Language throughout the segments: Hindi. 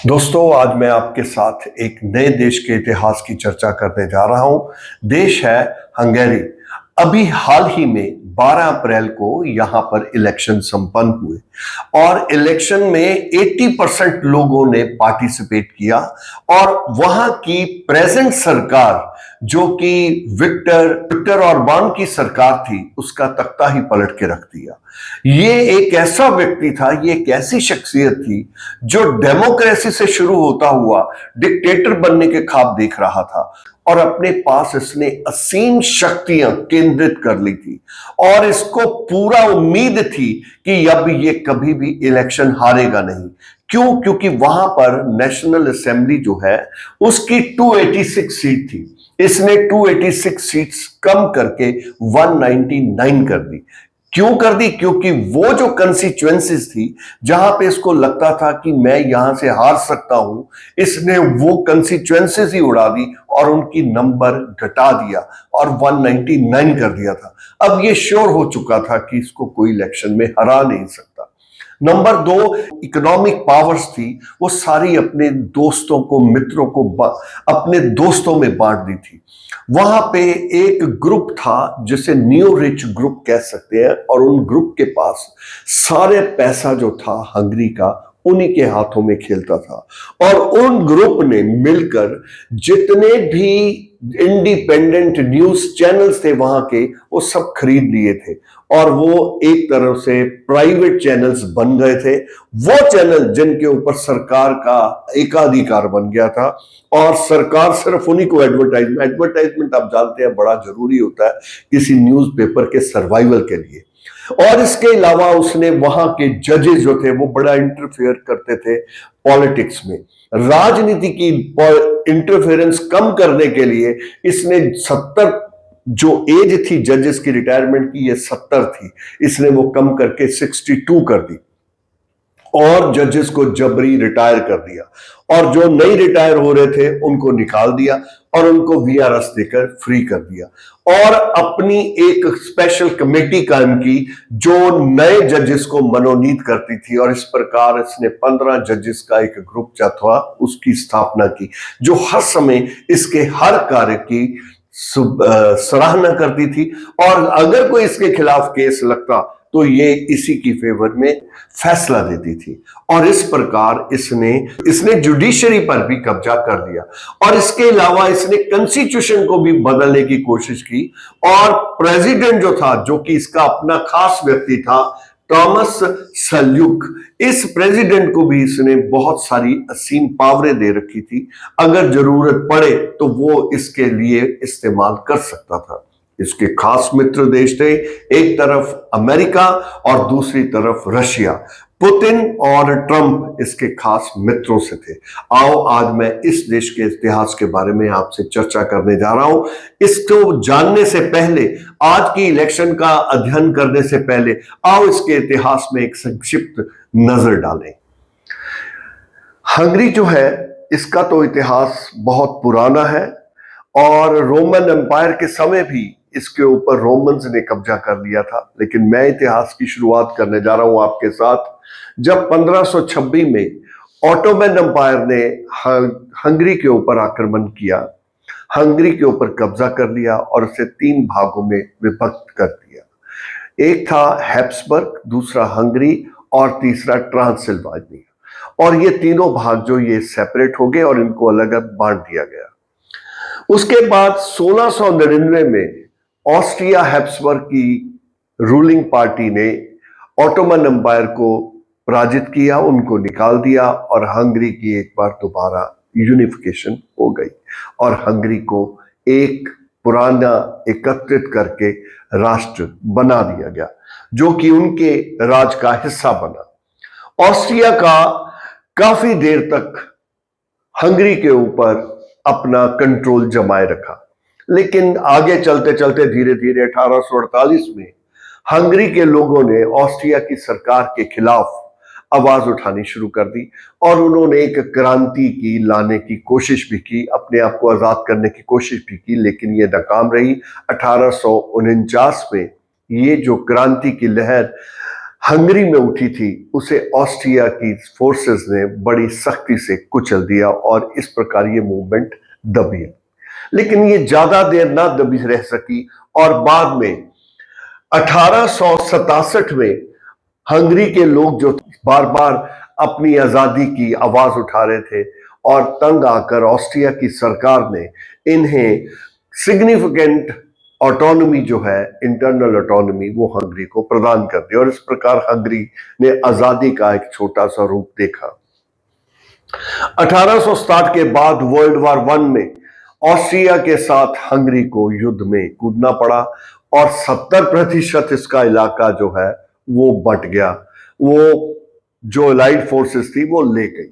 दोस्तों, आज मैं आपके साथ एक नए देश के इतिहास की चर्चा करने जा रहा हूं। देश है हंगेरी। अभी हाल ही में 12 अप्रैल को यहां पर इलेक्शन संपन्न हुए और इलेक्शन में 80% लोगों ने पार्टिसिपेट किया और वहां की प्रेजेंट सरकार जो कि विक्टर ऑरबान की सरकार थी, उसका तख्ता ही पलट के रख दिया। ये एक ऐसा व्यक्ति था, ये एक ऐसी शख्सियत थी जो डेमोक्रेसी से शुरू होता हुआ डिक्टेटर बनने के ख्वाब देख रहा था और अपने पास इसने असीम शक्तियां केंद्रित कर ली थी और इसको पूरा उम्मीद थी कि अब ये कभी भी इलेक्शन हारेगा नहीं। क्यों? क्योंकि वहां पर नेशनल असेंबली जो है उसकी 286 सीट थी। इसने 286 सीट्स कम करके 199 कर दी। क्यों कर दी? क्योंकि वो जो कंस्टिट्यूएंसीज थी जहां पे इसको लगता था कि मैं यहां से हार सकता हूं, इसने वो कंस्टिट्यूएंसीज ही उड़ा दी और उनकी नंबर घटा दिया और 199 कर दिया था। अब ये श्योर हो चुका था कि इसको कोई इलेक्शन में हरा नहीं सकता। नंबर 2, इकोनॉमिक पावर्स थी, वो सारी अपने दोस्तों को, मित्रों को अपने दोस्तों में बांट दी थी। वहां पे एक ग्रुप था जिसे न्यू रिच ग्रुप कह सकते हैं और उन ग्रुप के पास सारे पैसा जो था हंगरी का उन्हीं के हाथों में खेलता था और उन ग्रुप ने मिलकर जितने भी इंडिपेंडेंट न्यूज चैनल्स थे वहां के, वो सब खरीद लिए थे और वो एक तरह से प्राइवेट चैनल्स बन गए थे। वो चैनल जिनके ऊपर सरकार का एकाधिकार बन गया था और सरकार सिर्फ उन्हीं को एडवर्टाइजमेंट आप जानते हैं बड़ा जरूरी होता है किसी न्यूज़पेपर के सर्वाइवल के लिए। और इसके अलावा उसने वहां के जजेस जो थे वो बड़ा इंटरफेयर करते थे पॉलिटिक्स में। राजनीति की इंटरफेरेंस कम करने के लिए इसने 70 जो एज थी जजेस की रिटायरमेंट की, ये 70 थी, इसने वो कम करके 62 कर दी और जजेस को जबरी रिटायर कर दिया और जो नहीं रिटायर हो रहे थे उनको निकाल दिया और उनको वीआरएस देकर फ्री कर दिया और अपनी एक स्पेशल कमेटी कायम की जो नए जजेस को मनोनीत करती थी और इस प्रकार इसने 15 जजेस का एक ग्रुप जो था उसकी स्थापना की, जो हर समय इसके हर कार्य की सराहना करती थी और अगर कोई इसके खिलाफ केस लगता तो ये इसी की फेवर में फैसला देती थी। और इस प्रकार इसने जुडिशरी पर भी कब्जा कर लिया और इसके अलावा इसने कॉन्स्टिट्यूशन को भी बदलने की कोशिश की और प्रेसिडेंट जो था, जो कि इसका अपना खास व्यक्ति था, टॉमस सल्यूक, इस प्रेसिडेंट को भी इसने बहुत सारी असीम पावरें दे रखी थी। अगर जरूरत पड़े तो वो इसके लिए इस्तेमाल कर सकता था। इसके खास मित्र देश थे, एक तरफ अमेरिका और दूसरी तरफ रशिया। पुतिन और ट्रंप इसके खास मित्रों से थे। आओ आज मैं इस देश के इतिहास के बारे में आपसे चर्चा करने जा रहा हूं। इसको जानने से पहले, आज की इलेक्शन का अध्ययन करने से पहले, आओ इसके इतिहास में एक संक्षिप्त नजर डालें। हंगरी जो है इसका तो इतिहास बहुत पुराना है और रोमन एम्पायर के समय भी इसके ऊपर रोमन्स ने कब्जा कर लिया था। लेकिन मैं इतिहास की शुरुआत करने जा रहा हूं आपके साथ, जब 1526 में ऑटोमन एम्पायर ने हंगरी के ऊपर आक्रमण किया, हंगरी के ऊपर कब्जा कर लिया और उसे 3 भागों में विभक्त कर दिया। एक था हैब्सबर्ग, दूसरा हंगरी और तीसरा ट्रांसिल्वानिया। और ये तीनों भाग जो ये सेपरेट हो गए और इनको अलग अलग बांट दिया गया। उसके बाद 1699 में ऑस्ट्रिया हैब्सबर्ग की रूलिंग पार्टी ने ऑटोमन एम्पायर को पराजित किया, उनको निकाल दिया और हंगरी की एक बार दोबारा यूनिफिकेशन हो गई और हंगरी को एक पुराना एकत्रित करके राष्ट्र बना दिया गया जो कि उनके राज का हिस्सा बना। ऑस्ट्रिया का काफी देर तक हंगरी के ऊपर अपना कंट्रोल जमाए रखा, लेकिन आगे चलते चलते धीरे धीरे 1848 में हंगरी के लोगों ने ऑस्ट्रिया की सरकार के खिलाफ आवाज उठानी शुरू कर दी और उन्होंने एक क्रांति की लाने की कोशिश भी की, अपने आप को आजाद करने की कोशिश भी की, लेकिन ये नाकाम रही। 1849 में ये जो क्रांति की लहर हंगरी में उठी थी उसे ऑस्ट्रिया की फोर्सेस ने बड़ी सख्ती से कुचल दिया और इस प्रकार ये मूवमेंट दबी। लेकिन ये ज्यादा देर ना दबी रह सकी और बाद में 1867 में हंगरी के लोग जो बार बार अपनी आजादी की आवाज उठा रहे थे और तंग आकर ऑस्ट्रिया की सरकार ने इन्हें सिग्निफिकेंट ऑटोनॉमी जो है, इंटरनल ऑटोनॉमी, वो हंगरी को प्रदान कर दी और इस प्रकार हंगरी ने आजादी का एक छोटा सा रूप देखा। 1860 के बाद वर्ल्ड वार वन में ऑस्ट्रिया के साथ हंगरी को युद्ध में कूदना पड़ा और 70% इसका इलाका जो है वो बट गया। वो जो अलाइड फोर्सेस थी वो ले गई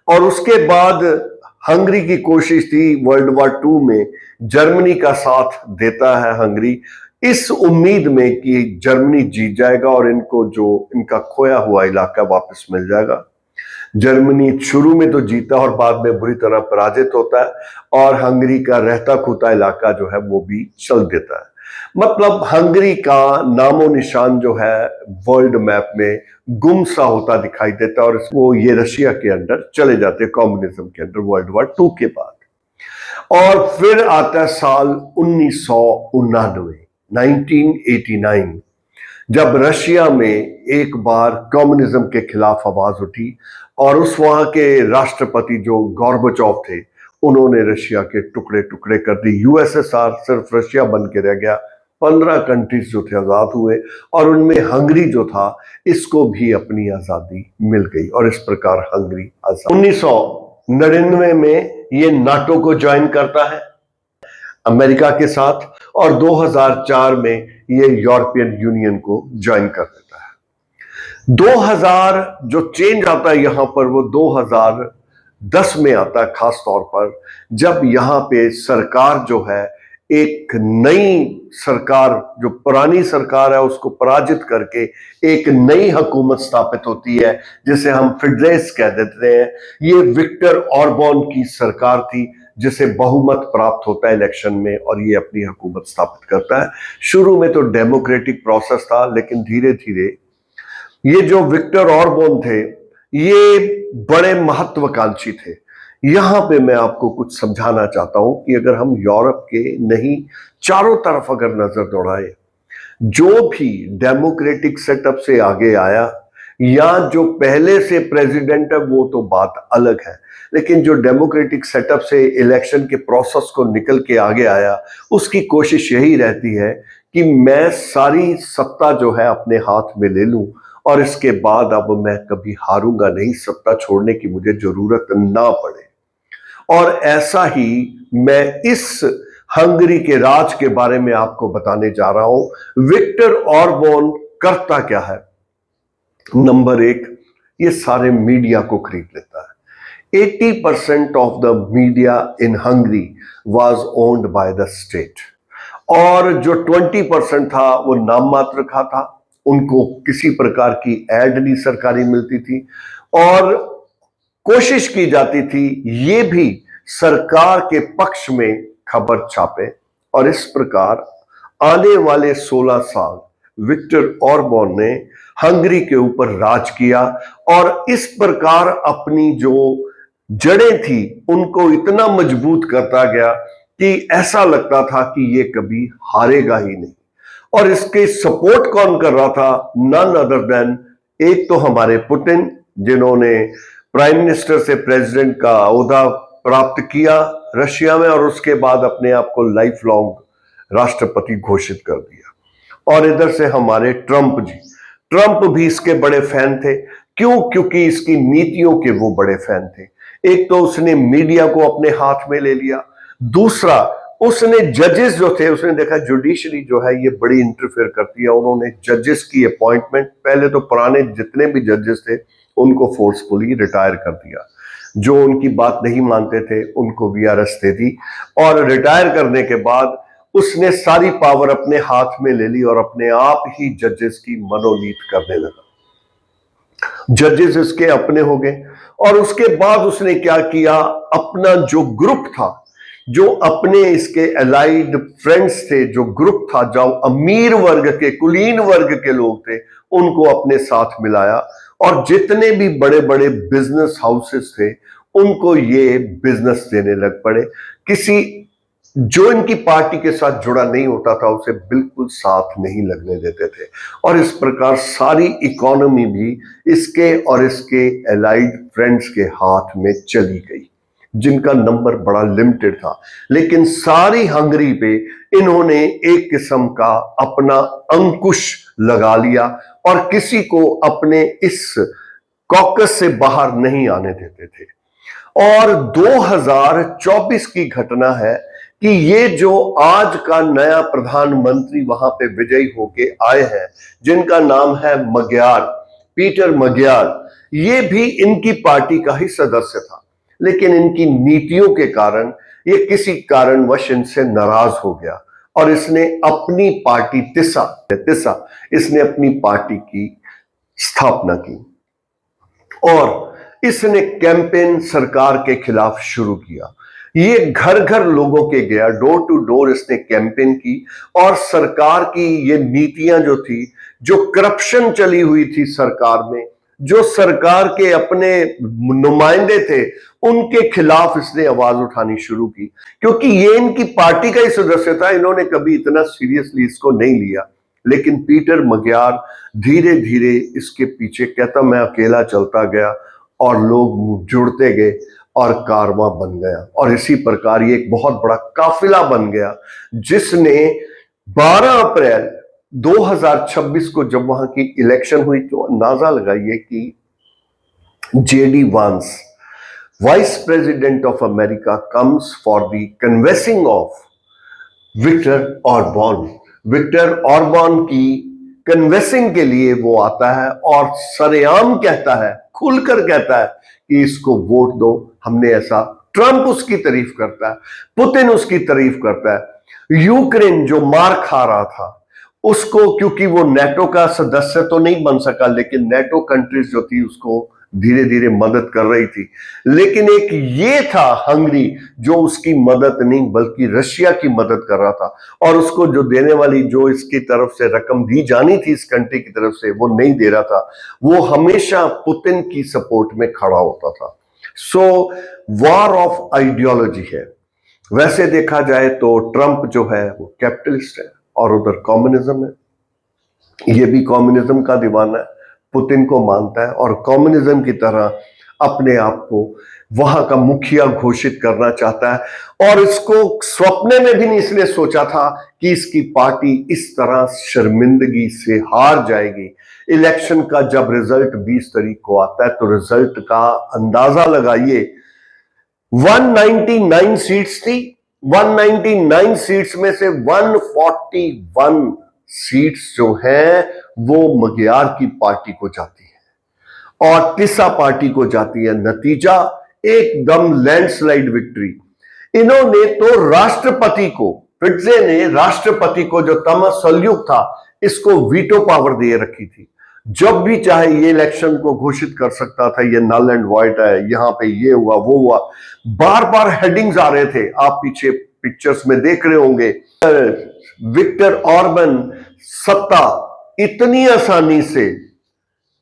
और उसके बाद हंगरी की कोशिश थी वर्ल्ड वार टू में जर्मनी का साथ देता है हंगरी, इस उम्मीद में कि जर्मनी जीत जाएगा और इनको जो इनका खोया हुआ इलाका वापस मिल जाएगा। जर्मनी शुरू में तो जीता और बाद में बुरी तरह पराजित होता है और हंगरी का रहता खुता इलाका जो है वो भी चल देता है। मतलब हंगरी का नामो निशान जो है वर्ल्ड मैप में गुम सा होता दिखाई देता है और वो ये रशिया के अंदर चले जाते हैं कम्युनिज्म के अंदर वर्ल्ड वार टू के बाद। और फिर आता है साल 1989 1989, जब रशिया में एक बार कम्युनिज्म के खिलाफ आवाज उठी और उस वहां के राष्ट्रपति जो गोर्बाचोव थे उन्होंने रशिया के टुकड़े टुकड़े कर दी। यूएसएसआर सिर्फ रशिया बन के रह गया, 15 कंट्रीज जो थे आजाद हुए और उनमें हंगरी जो था इसको भी अपनी आजादी मिल गई और इस प्रकार हंगरी आजाद। 1999 में ये नाटो को ज्वाइन करता है अमेरिका के साथ और 2004 में ये यूरोपियन यूनियन को ज्वाइन कर देता है। 2000 जो चेंज आता है यहां पर वो 2010 में आता है, खास तौर पर जब यहां पे सरकार जो है एक नई सरकार, जो पुरानी सरकार है उसको पराजित करके एक नई हुकूमत स्थापित होती है जिसे हम फिडेस कह देते हैं। ये विक्टर ऑर्बन की सरकार थी जिसे बहुमत प्राप्त होता है इलेक्शन में और ये अपनी हुकूमत स्थापित करता है। शुरू में तो डेमोक्रेटिक प्रोसेस था लेकिन धीरे धीरे ये जो विक्टर ऑर्बन थे ये बड़े महत्वाकांक्षी थे। यहां पे मैं आपको कुछ समझाना चाहता हूं कि अगर हम यूरोप के नहीं चारों तरफ अगर नजर दौड़ाए, जो भी डेमोक्रेटिक सेटअप से आगे आया या जो पहले से प्रेसिडेंट है वो तो बात अलग है, लेकिन जो डेमोक्रेटिक सेटअप से इलेक्शन के प्रोसेस को निकल के आगे आया उसकी कोशिश यही रहती है कि मैं सारी सत्ता जो है अपने हाथ में ले लूं और इसके बाद अब मैं कभी हारूंगा नहीं, सत्ता छोड़ने की मुझे जरूरत ना पड़े। और ऐसा ही मैं इस हंगरी के राज के बारे में आपको बताने जा रहा हूं। विक्टर ऑर्बन करता क्या है? नंबर एक, ये सारे मीडिया को खरीद लेता है। 80% of the media in Hungary was owned by the state और जो 20% था वो नाम मात्र का था, उनको किसी प्रकार की एड नहीं सरकारी मिलती थी और कोशिश की जाती थी ये भी सरकार के पक्ष में खबर छापे। और इस प्रकार आने वाले 16 साल विक्टर ऑर्बन ने हंगरी के ऊपर राज किया और इस प्रकार अपनी जो जड़ें थी उनको इतना मजबूत करता गया कि ऐसा लगता था कि ये कभी हारेगा ही नहीं। और इसके सपोर्ट कौन कर रहा था? नन अदर देन, एक तो हमारे पुतिन जिन्होंने प्राइम मिनिस्टर से प्रेसिडेंट का ओहदा प्राप्त किया रशिया में और उसके बाद अपने आप को लाइफ लॉन्ग राष्ट्रपति घोषित कर दिया। और इधर से हमारे ट्रंप जी, ट्रंप भी इसके बड़े फैन थे। क्यों? क्योंकि इसकी नीतियों के वो बड़े फैन थे। एक तो उसने मीडिया को अपने हाथ में ले लिया, दूसरा उसने जजेस जो थे, उसने देखा जुडिशरी जो है ये बड़ी इंटरफेयर करती है, उन्होंने जजेस की अपॉइंटमेंट, पहले तो पुराने जितने भी जजेस थे उनको फोर्सफुली रिटायर कर दिया, जो उनकी बात नहीं मानते थे उनको वीआरएस दे दी और रिटायर करने के बाद उसने सारी पावर अपने हाथ में ले ली और अपने आप ही जजेस की मनोनीत करने लगा। जजेस इसके अपने हो गए और उसके बाद उसने क्या किया, अपना जो ग्रुप था, जो अपने इसके अलाइड फ्रेंड्स थे, जो ग्रुप था, जो अमीर वर्ग के, कुलीन वर्ग के लोग थे, उनको अपने साथ मिलाया और जितने भी बड़े बड़े बिजनेस हाउसेस थे उनको ये बिजनेस देने लग पड़े। किसी जो इनकी पार्टी के साथ जुड़ा नहीं होता था उसे बिल्कुल साथ नहीं लगने देते थे और इस प्रकार सारी इकोनॉमी भी इसके और इसके एलाइड फ्रेंड्स के हाथ में चली गई, जिनका नंबर बड़ा लिमिटेड था। लेकिन सारी हंगरी पे इन्होंने एक किस्म का अपना अंकुश लगा लिया और किसी को अपने इस कॉकस से बाहर नहीं आने देते थे। और 2024 की घटना है कि ये जो आज का नया प्रधानमंत्री वहां पे विजयी होके आए हैं, जिनका नाम है मग्यार, पीटर मग्यार, ये भी इनकी पार्टी का ही सदस्य था, लेकिन इनकी नीतियों के कारण ये किसी कारणवश इनसे नाराज हो गया और इसने अपनी पार्टी तिसा इसने अपनी पार्टी की स्थापना की और इसने कैंपेन सरकार के खिलाफ शुरू किया। ये घर घर लोगों के गया, डोर टू डोर इसने कैंपेन की और सरकार की ये नीतियां जो थी, जो करप्शन चली हुई थी सरकार में, जो सरकार के अपने नुमाइंदे थे उनके खिलाफ इसने आवाज उठानी शुरू की। क्योंकि ये इनकी पार्टी का ही सदस्य था, इन्होंने कभी इतना सीरियसली इसको नहीं लिया। लेकिन पीटर मग्यार धीरे धीरे इसके पीछे कहता मैं अकेला चलता गया और लोग जुड़ते गए और कारवां बन गया और इसी प्रकार ये एक बहुत बड़ा काफिला बन गया, जिसने 12 अप्रैल 2026 को जब वहां की इलेक्शन हुई तो अंदाजा लगाइए कि JD Vance, vice president of America, comes for the canvassing of Viktor Orbán. Viktor Orbán की कन्वेसिंग के लिए वो आता है और सरेआम कहता है, खुलकर कहता है कि इसको वोट दो, हमने ऐसा। ट्रंप उसकी तारीफ करता है, पुतिन उसकी तारीफ करता है। यूक्रेन जो मार खा रहा था उसको, क्योंकि वो नेटो का सदस्य तो नहीं बन सका, लेकिन नेटो कंट्रीज जो थी उसको धीरे धीरे मदद कर रही थी। लेकिन एक ये था हंगरी जो उसकी मदद नहीं बल्कि रशिया की मदद कर रहा था और उसको जो देने वाली, जो इसकी तरफ से रकम दी जानी थी इस कंट्री की तरफ से, वो नहीं दे रहा था। वो हमेशा पुतिन की सपोर्ट में खड़ा होता था। सो वॉर ऑफ आइडियोलॉजी है। वैसे देखा जाए तो ट्रंप जो है वो कैपिटलिस्ट है और उधर कम्युनिज्म है। ये भी कम्युनिज्म का दीवाना है, पुतिन को मानता है और कम्युनिज्म की तरह अपने आप को वहां का मुखिया घोषित करना चाहता है। और इसको स्वप्ने में भी नहीं इसने सोचा था कि इसकी पार्टी इस तरह शर्मिंदगी से हार जाएगी। इलेक्शन का जब रिजल्ट 20 तारीख को आता है तो रिजल्ट का अंदाजा लगाइए, 199 सीट्स थी। 199 सीट्स में से 141 सीट्स जो हैं वो मग्यार की पार्टी को जाती है और तिसा पार्टी को जाती है। नतीजा एकदम लैंडस्लाइड विक्ट्री। इन्होंने तो राष्ट्रपति को, फिट्जे ने राष्ट्रपति को, जो तमस सल्यूक था, इसको वीटो पावर दे रखी थी। जब भी चाहे ये इलेक्शन को घोषित कर सकता था, ये नल एंड वॉइड है, यहां पे ये हुआ वो हुआ। बार बार हेडिंग्स आ रहे थे, आप पीछे पिक्चर्स में देख रहे होंगे। विक्टर ऑर्बन सत्ता इतनी आसानी से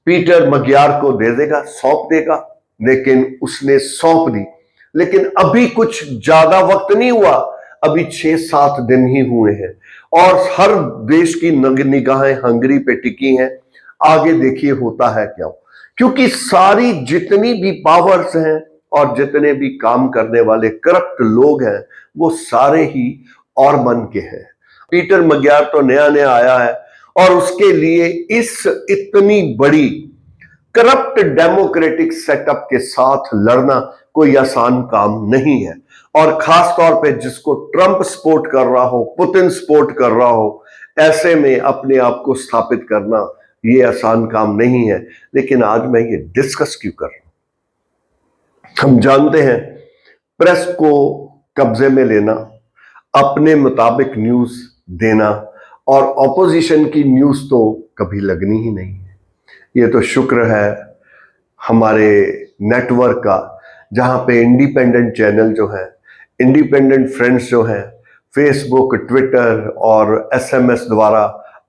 पीटर मग्यार को दे देगा, सौंप देगा, लेकिन उसने सौंप दी। लेकिन अभी कुछ ज्यादा वक्त नहीं हुआ, अभी 6-7 दिन ही हुए हैं और हर देश की निगाहें हंगरी पे टिकी हैं। आगे देखिए होता है क्या, क्योंकि सारी जितनी भी पावर्स हैं और जितने भी काम करने वाले करप्ट लोग हैं वो सारे ही ऑर्बन के हैं। पीटर मग्यार तो नया नया आया है और उसके लिए इस इतनी बड़ी करप्ट डेमोक्रेटिक सेटअप के साथ लड़ना कोई आसान काम नहीं है। और खास तौर पे जिसको ट्रंप सपोर्ट कर रहा हो, पुतिन सपोर्ट कर रहा हो, ऐसे में अपने आप को स्थापित करना ये आसान काम नहीं है। लेकिन आज मैं ये डिस्कस क्यों कर रहा हूं? हम जानते हैं प्रेस को कब्जे में लेना, अपने मुताबिक न्यूज देना और ऑपोजिशन की न्यूज तो कभी लगनी ही नहीं है। ये तो शुक्र है हमारे नेटवर्क का, जहां पे इंडिपेंडेंट चैनल जो है, इंडिपेंडेंट फ्रेंड्स जो हैं, फेसबुक, ट्विटर और एसएमएस द्वारा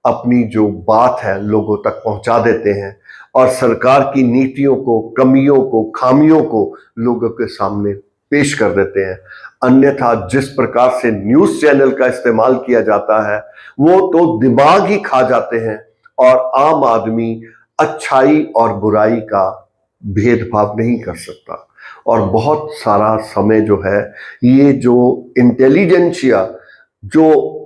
अपनी जो बात है लोगों तक पहुंचा देते हैं और सरकार की नीतियों को, कमियों को, खामियों को लोगों के सामने पेश कर देते हैं। अन्यथा जिस प्रकार से न्यूज़ चैनल का इस्तेमाल किया जाता है वो तो दिमाग ही खा जाते हैं और आम आदमी अच्छाई और बुराई का भेदभाव नहीं कर सकता। और बहुत सारा समय जो है ये जो इंटेलिजेंशिया, जो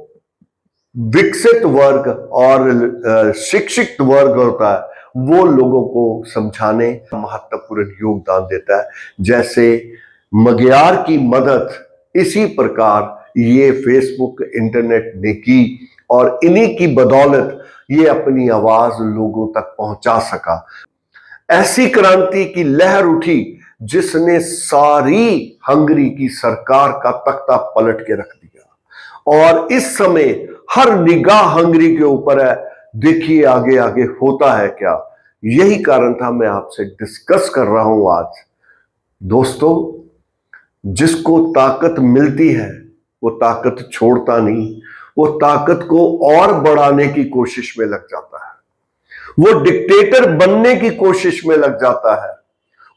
विकसित वर्ग और शिक्षित वर्ग होता है वो लोगों को समझाने महत्वपूर्ण योगदान देता है। जैसे मगयार की मदद इसी प्रकार ये फेसबुक, इंटरनेट ने की और इन्हीं की बदौलत ये अपनी आवाज लोगों तक पहुंचा सका। ऐसी क्रांति की लहर उठी जिसने सारी हंगरी की सरकार का तख्ता पलट के रख दिया और इस समय हर निगाह हंगरी के ऊपर है। देखिए आगे आगे होता है क्या। यही कारण था मैं आपसे डिस्कस कर रहा हूं आज। दोस्तों, जिसको ताकत मिलती है वो ताकत छोड़ता नहीं, वो ताकत को और बढ़ाने की कोशिश में लग जाता है, वो डिक्टेटर बनने की कोशिश में लग जाता है।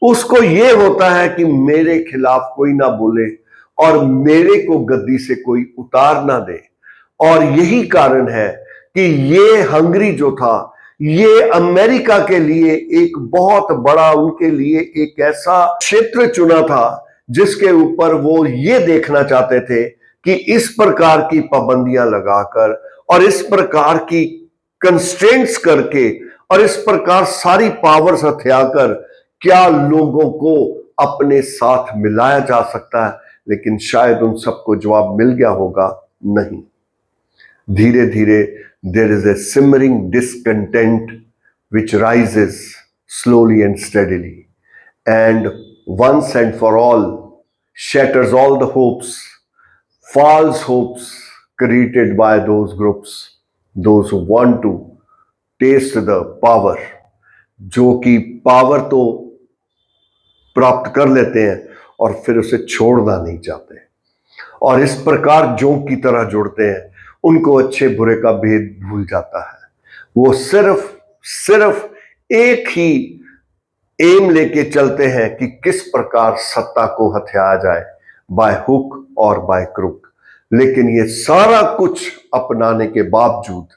उसको ये होता है कि मेरे खिलाफ कोई ना बोले और मेरे को गद्दी से कोई उतार ना दे। और यही कारण है कि ये हंगरी जो था ये अमेरिका के लिए एक बहुत बड़ा, उनके लिए एक ऐसा क्षेत्र चुना था जिसके ऊपर वो ये देखना चाहते थे कि इस प्रकार की पाबंदियां लगाकर और इस प्रकार की कंस्ट्रेंट्स करके और इस प्रकार सारी पावर्स हथियाकर क्या लोगों को अपने साथ मिलाया जा सकता है। लेकिन शायद उन सबको जवाब मिल गया होगा, नहीं। धीरे धीरे there is a simmering discontent which rises slowly and steadily and once and for all shatters all the hopes, false hopes created by those groups, those who want to taste the power, जो कि पावर तो प्राप्त कर लेते हैं और फिर उसे छोड़ना नहीं चाहते और इस प्रकार जोंक की तरह जुड़ते हैं। उनको अच्छे बुरे का भेद भूल जाता है। वो सिर्फ एक ही एम लेके चलते हैं कि किस प्रकार सत्ता को हथियाया जाए, बाय हुक और बाय क्रुक। लेकिन ये सारा कुछ अपनाने के बावजूद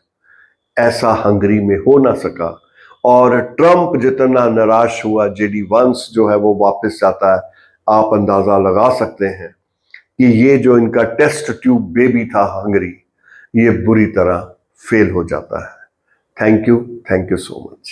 ऐसा हंगरी में हो ना सका और ट्रंप जितना निराश हुआ, जेडी वांस जो है वो वापस जाता है। आप अंदाजा लगा सकते हैं कि ये जो इनका टेस्ट ट्यूब बेबी था हंगरी, ये बुरी तरह फेल हो जाता है। Thank you so much.